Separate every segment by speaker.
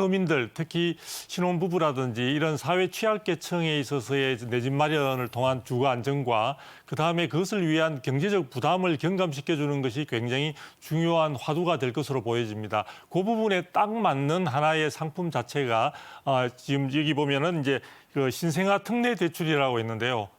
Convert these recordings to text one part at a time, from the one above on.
Speaker 1: 서민들, 특히 신혼부부라든지 이런 사회 취약계층에 있어서의 내 집 마련을 통한 주거 안정과 그다음에 그것을 위한 경제적 부담을 경감시켜주는 것이 굉장히 중요한 화두가 될 것으로 보여집니다. 그 부분에 딱 맞는 하나의 상품 자체가 지금 여기 보면은 이제 그 신생아 특례 대출이라고 있는데요.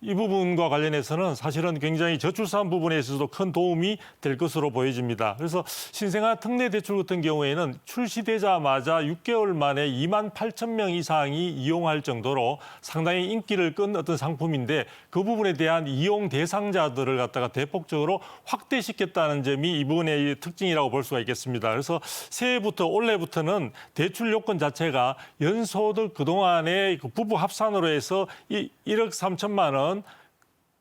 Speaker 1: 이 부분과 관련해서는 사실은 굉장히 저출산 부분에 있어서도 큰 도움이 될 것으로 보여집니다. 그래서 신생아 특례 대출 같은 경우에는 출시되자마자 6개월 만에 2만 8천 명 이상이 이용할 정도로 상당히 인기를 끈 어떤 상품인데 그 부분에 대한 이용 대상자들을 갖다가 대폭적으로 확대시켰다는 점이 이번의 특징이라고 볼 수가 있겠습니다. 그래서 새해부터 올해부터는 대출 요건 자체가 연소득 그동안의 그 부부 합산으로 해서 1억 3천만 원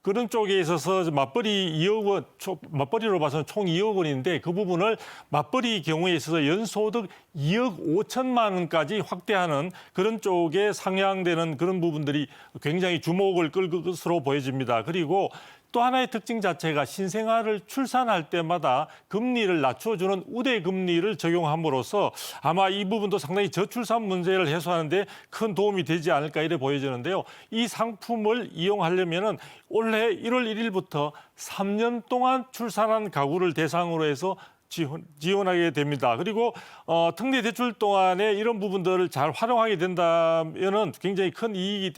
Speaker 1: 그런 쪽에 있어서 맞벌이 2억 원, 맞벌이로 봐서는 총 2억 원인데 그 부분을 맞벌이 경우에 있어서 연소득 2억 5천만 원까지 확대하는 그런 쪽에 상향되는 그런 부분들이 굉장히 주목을 끌 것으로 보여집니다. 그리고 또 하나의 특징 자체가 신생아를 출산할 때마다 금리를 낮춰주는 우대 금리를 적용함으로써 아마 이 부분도 상당히 저출산 문제를 해소하는 데 큰 도움이 되지 않을까 이래 보여지는데요. 이 상품을 이용하려면은 올해 1월 1일부터 3년 동안 출산한 가구를 대상으로 해서 지원하게 됩니다. 그리고 특례 대출 동안에 이런 부분들을 잘 활용하게 된다면은 굉장히 큰 이익이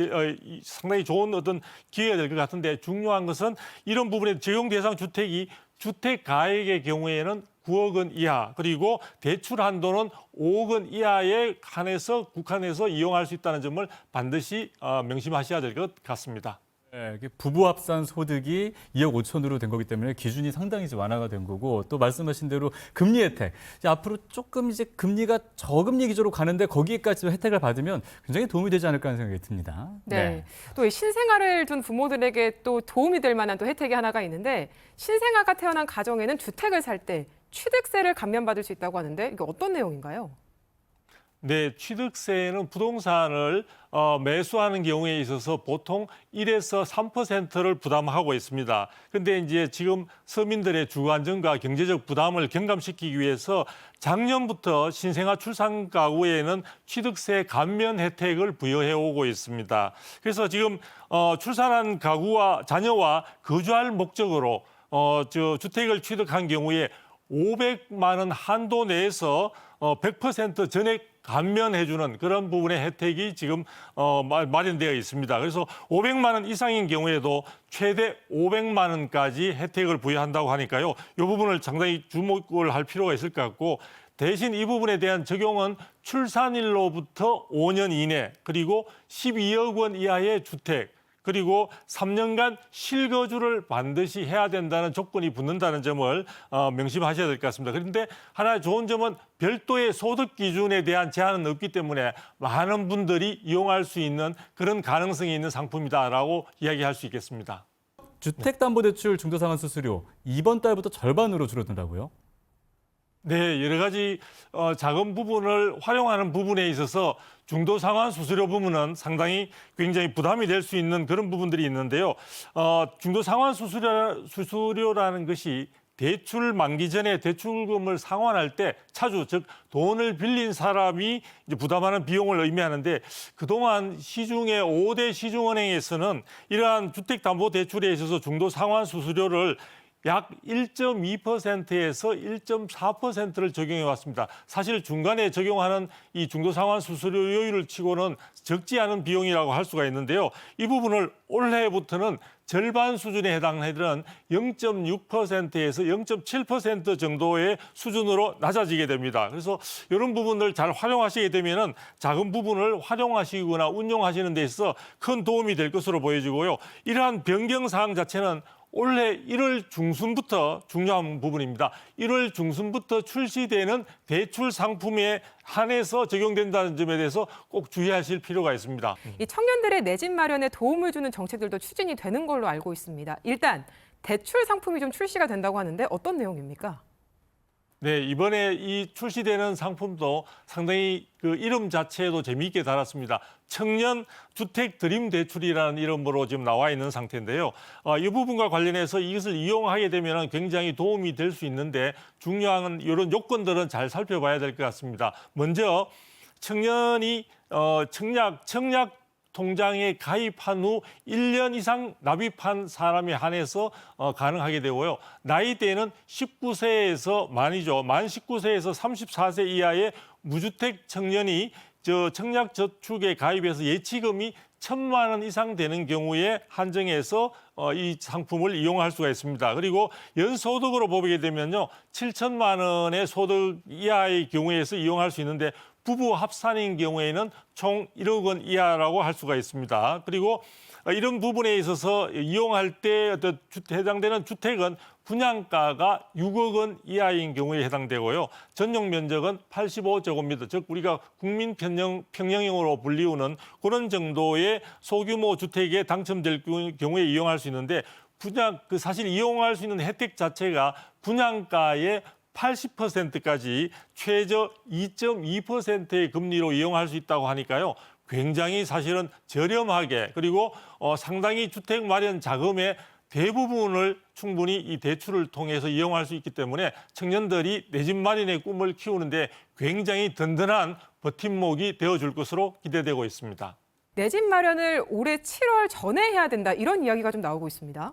Speaker 1: 상당히 좋은 어떤 기회가 될 것 같은데 중요한 것은 이런 부분에 적용 대상 주택이 주택 가액의 경우에는 9억 원 이하 그리고 대출 한도는 5억 원 이하에 한해서 국한해서 이용할 수 있다는 점을 반드시 명심하셔야 될 것 같습니다.
Speaker 2: 네, 부부 합산 소득이 2억 5천으로 된 거기 때문에 기준이 상당히 이제 완화가 된 거고 또 말씀하신 대로 금리 혜택. 이제 앞으로 조금 이제 금리가 저금리 기조로 가는데 거기에까지 혜택을 받으면 굉장히 도움이 되지 않을까 하는 생각이 듭니다.
Speaker 3: 네. 또 신생아를 둔 부모들에게 또 도움이 될 만한 또 혜택이 하나가 있는데 신생아가 태어난 가정에는 주택을 살 때 취득세를 감면받을 수 있다고 하는데 이게 어떤 내용인가요?
Speaker 1: 네, 취득세는 부동산을 매수하는 경우에 있어서 보통 1에서 3%를 부담하고 있습니다. 그런데 이제 지금 서민들의 주거 안정과 경제적 부담을 경감시키기 위해서 작년부터 신생아 출산 가구에는 취득세 감면 혜택을 부여해 오고 있습니다. 그래서 지금 출산한 가구와 자녀와 거주할 목적으로 주택을 취득한 경우에 500만 원 한도 내에서 100% 전액 감면해주는 그런 부분의 혜택이 지금 마련되어 있습니다. 그래서 500만 원 이상인 경우에도 최대 500만 원까지 혜택을 부여한다고 하니까요. 이 부분을 상당히 주목을 할 필요가 있을 것 같고 대신 이 부분에 대한 적용은 출산일로부터 5년 이내 그리고 12억 원 이하의 주택 그리고 3년간 실거주를 반드시 해야 된다는 조건이 붙는다는 점을 명심하셔야 될 것 같습니다. 그런데 하나 좋은 점은 별도의 소득 기준에 대한 제한은 없기 때문에 많은 분들이 이용할 수 있는 그런 가능성이 있는 상품이다라고 이야기할 수 있겠습니다.
Speaker 2: 주택담보대출 중도상환 수수료 이번 달부터 절반으로 줄어든다고요?
Speaker 1: 네, 여러 가지 작은 부분을 활용하는 부분에 있어서 중도상환 수수료 부분은 상당히 굉장히 부담이 될 수 있는 그런 부분들이 있는데요. 중도상환 수수료라는 것이 대출 만기 전에 대출금을 상환할 때 차주, 즉 돈을 빌린 사람이 이제 부담하는 비용을 의미하는데 그동안 시중의 5대 시중은행에서는 이러한 주택담보대출에 있어서 중도상환 수수료를 약 1.2%에서 1.4%를 적용해 왔습니다. 사실 중간에 적용하는 이 중도상환 수수료율을 치고는 적지 않은 비용이라고 할 수가 있는데요. 이 부분을 올해부터는 절반 수준에 해당하는 0.6%에서 0.7% 정도의 수준으로 낮아지게 됩니다. 그래서 이런 부분을 잘 활용하시게 되면은 작은 부분을 활용하시거나 운용하시는 데 있어서 큰 도움이 될 것으로 보여지고요. 이러한 변경 사항 자체는 올해 1월 중순부터 중요한 부분입니다. 1월 중순부터 출시되는 대출 상품에 한해서 적용된다는 점에 대해서 꼭 주의하실 필요가 있습니다.
Speaker 3: 이 청년들의 내 집 마련에 도움을 주는 정책들도 추진이 되는 걸로 알고 있습니다. 일단 대출 상품이 좀 출시가 된다고 하는데 어떤 내용입니까?
Speaker 1: 네, 이번에 이 출시되는 상품도 상당히 그 이름 자체도 재미있게 달았습니다. 청년 주택 드림 대출이라는 이름으로 지금 나와 있는 상태인데요. 이 부분과 관련해서 이것을 이용하게 되면 굉장히 도움이 될 수 있는데 중요한 이런 요건들은 잘 살펴봐야 될 것 같습니다. 먼저 청년이 청약 통장에 가입한 후 1년 이상 납입한 사람에 한해서 가능하게 되고요. 나이대는 19세에서 만 19세에서 34세 이하의 무주택 청년이 청약저축에 가입해서 예치금이 1,000만 원 이상 되는 경우에 한정해서 이 상품을 이용할 수가 있습니다. 그리고 연소득으로 보게 되면요, 7천만 원의 소득 이하의 경우에서 이용할 수 있는데 부부 합산인 경우에는 총 1억 원 이하라고 할 수가 있습니다. 그리고 이런 부분에 있어서 이용할 때 해당되는 주택은 분양가가 6억 원 이하인 경우에 해당되고요. 전용 면적은 85제곱미터, 즉 우리가 국민 평형형으로 불리우는 그런 정도의 소규모 주택에 당첨될 경우에 이용할 수 있는데 사실 이용할 수 있는 혜택 자체가 분양가의 80%까지 최저 2.2%의 금리로 이용할 수 있다고 하니까요. 굉장히 사실은 저렴하게 그리고 상당히 주택 마련 자금의 대부분을 충분히 이 대출을 통해서 이용할 수 있기 때문에 청년들이 내 집 마련의 꿈을 키우는데 굉장히 든든한 버팀목이 되어줄 것으로 기대되고 있습니다.
Speaker 3: 내 집 마련을 올해 7월 전에 해야 된다 이런 이야기가 좀 나오고 있습니다.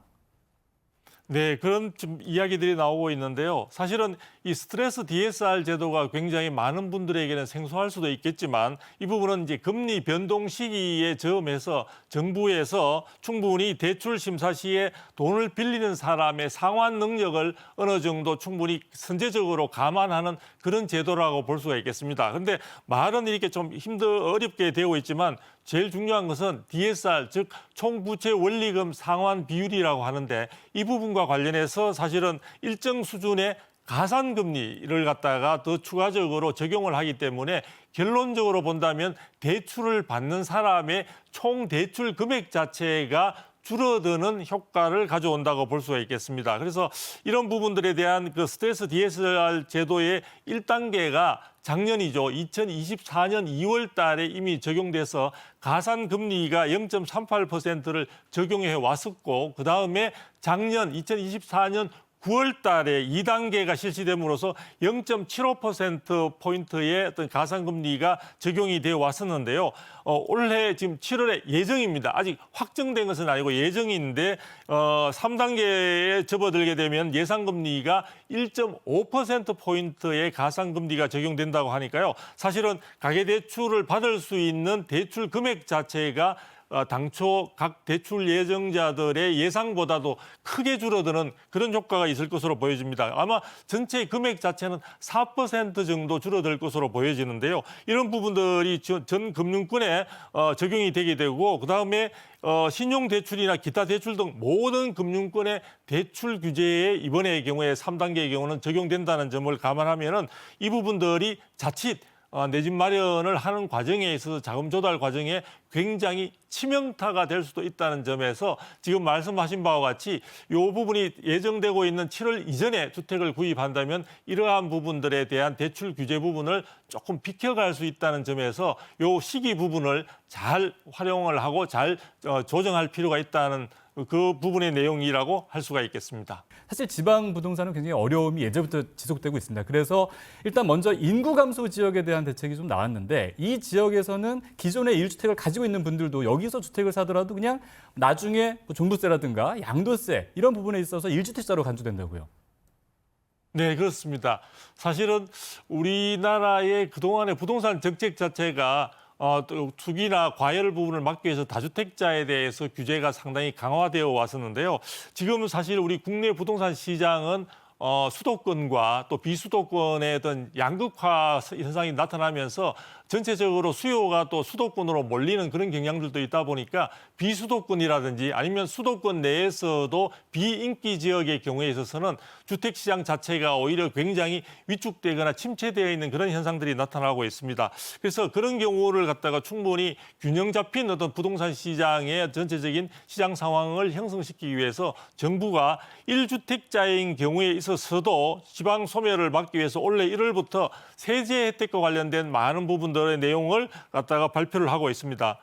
Speaker 1: 네, 그런 좀 이야기들이 나오고 있는데요. 사실은 이 스트레스 DSR 제도가 굉장히 많은 분들에게는 생소할 수도 있겠지만 이 부분은 이제 금리 변동 시기에 저음해서 정부에서 충분히 대출 심사 시에 돈을 빌리는 사람의 상환 능력을 어느 정도 충분히 선제적으로 감안하는 그런 제도라고 볼 수가 있겠습니다. 그런데 말은 이렇게 좀 어렵게 되어 있지만 제일 중요한 것은 DSR, 즉 총부채 원리금 상환 비율이라고 하는데 이 부분과 관련해서 사실은 일정 수준의 가산금리를 갖다가 더 추가적으로 적용을 하기 때문에 결론적으로 본다면 대출을 받는 사람의 총 대출 금액 자체가 줄어드는 효과를 가져온다고 볼 수가 있겠습니다. 그래서 이런 부분들에 대한 그 스트레스 DSR 제도의 1단계가 작년이죠. 2024년 2월 달에 이미 적용돼서 가산금리가 0.38%를 적용해 왔었고 그다음에 작년 2024년 9월 달에 2단계가 실시됨으로써 0.75%포인트의 어떤 가산금리가 적용이 되어 왔었는데요. 올해 지금 7월에 예정입니다. 아직 확정된 것은 아니고 예정인데 3단계에 접어들게 되면 예상금리가 1.5%포인트의 가산금리가 적용된다고 하니까요. 사실은 가계대출을 받을 수 있는 대출 금액 자체가 당초 각 대출 예정자들의 예상보다도 크게 줄어드는 그런 효과가 있을 것으로 보여집니다. 아마 전체 금액 자체는 4% 정도 줄어들 것으로 보여지는데요. 이런 부분들이 전 금융권에 적용이 되게 되고 그다음에 신용대출이나 기타 대출 등 모든 금융권의 대출 규제에 이번의 경우에 3단계의 경우는 적용된다는 점을 감안하면은 이 부분들이 자칫 내 집 마련을 하는 과정에 있어서 자금 조달 과정에 굉장히 치명타가 될 수도 있다는 점에서 지금 말씀하신 바와 같이 이 부분이 예정되고 있는 7월 이전에 주택을 구입한다면 이러한 부분들에 대한 대출 규제 부분을 조금 비켜갈 수 있다는 점에서 이 시기 부분을 잘 활용을 하고 잘 조정할 필요가 있다는 그 부분의 내용이라고 할 수가 있겠습니다.
Speaker 2: 사실 지방 부동산은 굉장히 어려움이 예전부터 지속되고 있습니다. 그래서 일단 먼저 인구 감소 지역에 대한 대책이 좀 나왔는데 이 지역에서는 기존의 1주택을 가지고 있는 분들도 여기서 주택을 사더라도 그냥 나중에 뭐 종부세라든가 양도세 이런 부분에 있어서 1주택자로 간주된다고요.
Speaker 1: 네, 그렇습니다. 사실은 우리나라의 그동안의 부동산 정책 자체가 또 투기나 과열 부분을 막기 위해서 다주택자에 대해서 규제가 상당히 강화되어 왔었는데요. 지금 사실 우리 국내 부동산 시장은 수도권과 또 비수도권의 어떤 양극화 현상이 나타나면서 전체적으로 수요가 또 수도권으로 몰리는 그런 경향들도 있다 보니까 비수도권이라든지 아니면 수도권 내에서도 비인기 지역의 경우에 있어서는 주택시장 자체가 오히려 굉장히 위축되거나 침체되어 있는 그런 현상들이 나타나고 있습니다. 그래서 그런 경우를 갖다가 충분히 균형 잡힌 어떤 부동산 시장의 전체적인 시장 상황을 형성시키기 위해서 정부가 1주택자인 경우에 있어서 있어서도 지방 소멸을 막기 위해서 올해 1월부터 세제 혜택과 관련된 많은 부분들의 내용을 갖다가 발표를 하고 있습니다.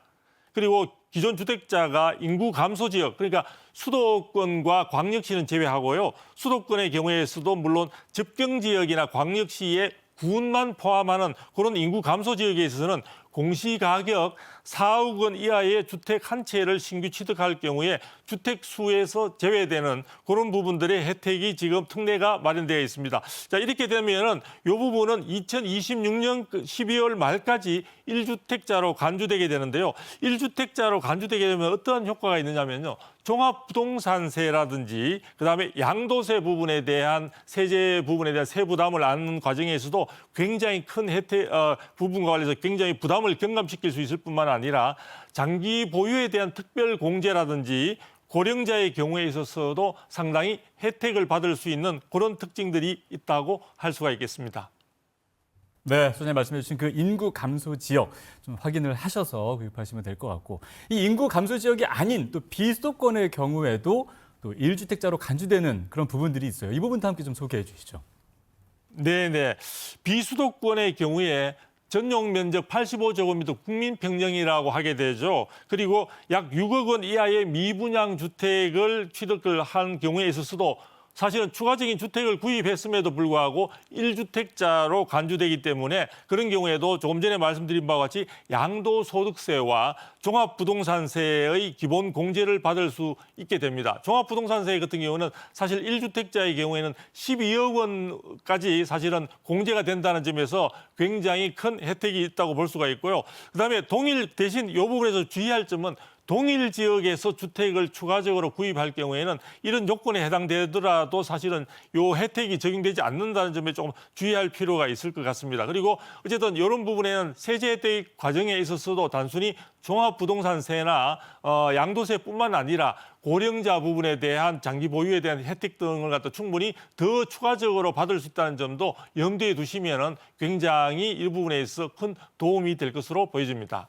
Speaker 1: 그리고 기존 주택자가 인구 감소 지역, 그러니까 수도권과 광역시는 제외하고요. 수도권의 경우에서도 물론 접경 지역이나 광역시의 군만 포함하는 그런 인구 감소 지역에 있어서는 공시가격 4억 원 이하의 주택 한 채를 신규 취득할 경우에 주택 수에서 제외되는 그런 부분들의 혜택이 지금 특례가 마련되어 있습니다. 자, 이렇게 되면은 이 부분은 2026년 12월 말까지 1주택자로 간주되게 되는데요. 1주택자로 간주되게 되면 어떠한 효과가 있느냐면요. 종합부동산세라든지 그다음에 양도세 부분에 대한 세제 부분에 대한 세부담을 안는 과정에서도 굉장히 큰 혜택 부분과 관련해서 굉장히 부담을 경감시킬 수 있을 뿐만 아니라 장기 보유에 대한 특별 공제라든지 고령자의 경우에 있어서도 상당히 혜택을 받을 수 있는 그런 특징들이 있다고 할 수가 있겠습니다.
Speaker 2: 네, 소장님 말씀해 주신 그 인구 감소 지역 좀 확인을 하셔서 구입하시면 될 것 같고, 이 인구 감소 지역이 아닌 또 비수도권의 경우에도 또 1주택자로 간주되는 그런 부분들이 있어요. 이 부분도 함께 좀 소개해 주시죠.
Speaker 1: 네네. 비수도권의 경우에 전용 면적 85제곱미터 국민평형이라고 하게 되죠. 그리고 약 6억 원 이하의 미분양 주택을 취득을 한 경우에 있어서도 사실은 추가적인 주택을 구입했음에도 불구하고 1주택자로 간주되기 때문에 그런 경우에도 조금 전에 말씀드린 바와 같이 양도소득세와 종합부동산세의 기본 공제를 받을 수 있게 됩니다. 종합부동산세 같은 경우는 사실 1주택자의 경우에는 12억 원까지 사실은 공제가 된다는 점에서 굉장히 큰 혜택이 있다고 볼 수가 있고요. 그다음에 동일 대신 이 부분에서 주의할 점은 동일 지역에서 주택을 추가적으로 구입할 경우에는 이런 요건에 해당되더라도 사실은 요 혜택이 적용되지 않는다는 점에 조금 주의할 필요가 있을 것 같습니다. 그리고 어쨌든 이런 부분에는 세제 혜택 과정에 있어서도 단순히 종합부동산세나 양도세뿐만 아니라 고령자 부분에 대한 장기 보유에 대한 혜택 등을 갖다 충분히 더 추가적으로 받을 수 있다는 점도 염두에 두시면은 굉장히 이 부분에 있어 큰 도움이 될 것으로 보여집니다.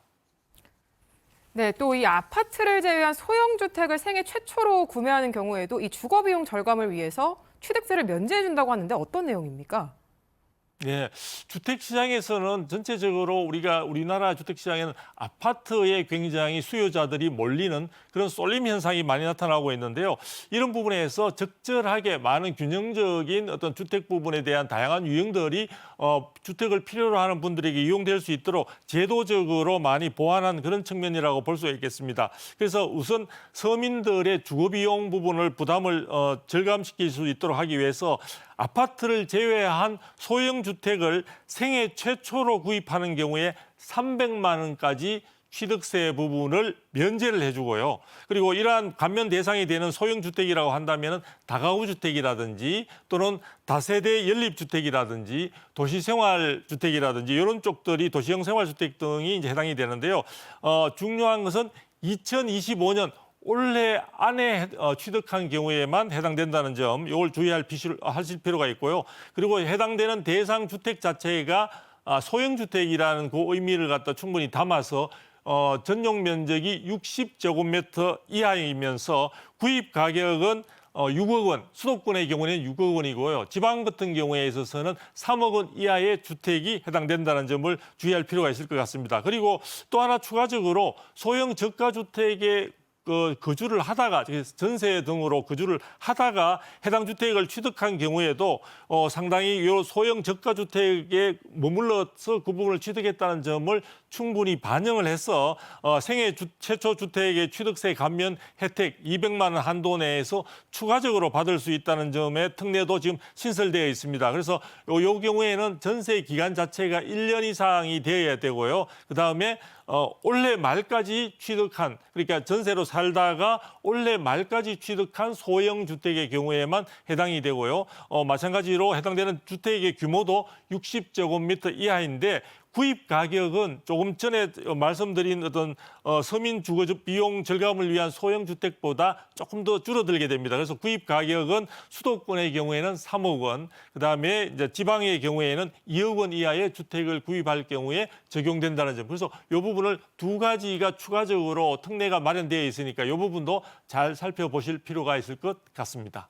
Speaker 3: 네, 또 이 아파트를 제외한 소형 주택을 생애 최초로 구매하는 경우에도 이 주거 비용 절감을 위해서 취득세를 면제해 준다고 하는데 어떤 내용입니까?
Speaker 1: 네, 주택 시장에서는 전체적으로 우리나라 주택 시장에는 아파트에 굉장히 수요자들이 몰리는 그런 쏠림 현상이 많이 나타나고 있는데요. 이런 부분에서 적절하게 많은 균형적인 어떤 주택 부분에 대한 다양한 유형들이 주택을 필요로 하는 분들에게 이용될 수 있도록 제도적으로 많이 보완한 그런 측면이라고 볼 수 있겠습니다. 그래서 우선 서민들의 주거 비용 부분을 부담을 절감시킬 수 있도록 하기 위해서 아파트를 제외한 소형 주택을 생애 최초로 구입하는 경우에 300만 원까지 취득세 부분을 면제를 해주고요. 그리고 이러한 감면 대상이 되는 소형 주택이라고 한다면 다가구 주택이라든지 또는 다세대 연립주택이라든지 도시생활 주택이라든지 이런 쪽들이 도시형 생활주택 등이 이제 해당이 되는데요. 중요한 것은 2025년 올해 안에 취득한 경우에만 해당된다는 점, 이걸 하실 필요가 있고요. 그리고 해당되는 대상 주택 자체가 소형 주택이라는 그 의미를 갖다 충분히 담아서 전용 면적이 60제곱미터 이하이면서 구입 가격은 6억 원, 수도권의 경우는 6억 원이고요. 지방 같은 경우에 있어서는 3억 원 이하의 주택이 해당된다는 점을 주의할 필요가 있을 것 같습니다. 그리고 또 하나 추가적으로 소형 저가주택의 거주를 하다가 전세 등으로 거주를 하다가 해당 주택을 취득한 경우에도 상당히 요 소형 저가 주택에 머물러서 그 부분을 취득했다는 점을 충분히 반영을 해서 생애 최초 주택의 취득세 감면 혜택 200만 원 한도 내에서 추가적으로 받을 수 있다는 점의 특례도 지금 신설되어 있습니다. 그래서 요 경우에는 전세 기간 자체가 1년 이상이 되어야 되고요. 그다음에 올해 말까지 취득한, 그러니까 전세로 살다가 올해 말까지 취득한 소형 주택의 경우에만 해당이 되고요. 마찬가지로 해당되는 주택의 규모도 60제곱미터 이하인데 구입 가격은 조금 전에 말씀드린 어떤 서민 주거 비용 절감을 위한 소형 주택보다 조금 더 줄어들게 됩니다. 그래서 구입 가격은 수도권의 경우에는 3억 원, 그다음에 이제 지방의 경우에는 2억 원 이하의 주택을 구입할 경우에 적용된다는 점. 그래서 이 부분을 두 가지가 추가적으로 특례가 마련되어 있으니까 이 부분도 잘 살펴보실 필요가 있을 것 같습니다.